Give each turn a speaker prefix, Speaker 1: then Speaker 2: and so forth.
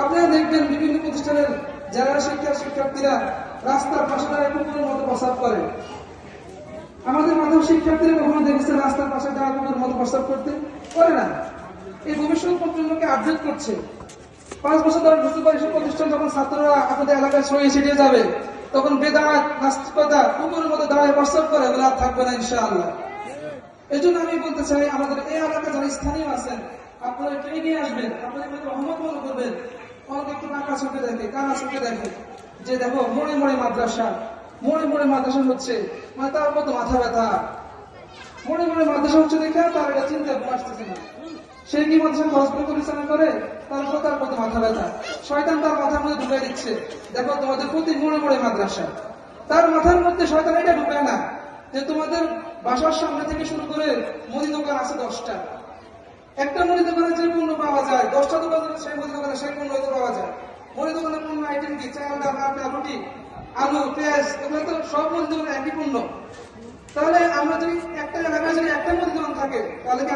Speaker 1: আপনারা দেখবেন বিভিন্ন প্রতিষ্ঠানের যারা শিক্ষার্থীরা রাস্তার পাশে দাঁড়িয়ে কুকুরের মতো প্রস্রাব করে। আমাদের মাধ্যমিক শিক্ষার্থীরা কখনো দেখেছে রাস্তার পাশে দাঁড়া কুকুরের মতো প্রস্রাব করতে? করে না। এই ভবিষ্যৎ প্রজন্মকে আপডেট করছে। 5 বছর ধরে বুঝতে পারি প্রতিষ্ঠান যখন ছাত্ররা আপনাদের এলাকায় ছড়িয়ে ছিটিয়ে যাবে, তখন বেদাত নাস্তিকতা কুকুরের মতো দাঁড়ায় প্রস্রাব করে, এগুলো আর থাকবে না ইনশাআল্লাহ। এই জন্য আমি বলতে চাই, আমাদের এই এলাকায় যারা স্থানীয় আছেন, আপনারা একটু এগিয়ে আসবেন, আপনারা একটু রহমত মনে করবেন, অনেকে একটু নাকা চোখে দেখে, কানা চোখে দেখে যে দেখো মোড়ে মোড়ে মাদ্রাসা হচ্ছে, মানে তার কত মাথা ব্যথা। মোড়ে মোড়ে মাদ্রাসা হচ্ছে দেখে তার এটা চিন্তা আসতেছে না। সে কি মাদ্রাসা খরচ করে পরিচালনা করে, তার কত মাথা ব্যথা। শয়তান তার মাথার মধ্যে ঢুকাই দিচ্ছে, দেখো তোমাদের প্রতি মোড়ে মোড়ে মাদ্রাসা। তার মাথার মধ্যে শয়তান এটা ঢুকায় না যে তোমাদের বাসার সামনে থেকে শুরু করে মুদি দোকান আছে 10টা। একটা মুদি দোকানে যে পণ্য পাওয়া যায়, 10টা দোকান সেই মুদি দোকানে সেই পণ্য পাওয়া যায়। মুদি দোকানের পণ্য আইটেম কি? চাল, ডাল, আটা, রুটি, আলু, পেঁয়াজ, এগুলো তো সব মুদি দোকানে একই পণ্য। তাহলে আমরা যদি একটা এলাকায় যদি একটা মুদি দোকান থাকে, তাহলে কি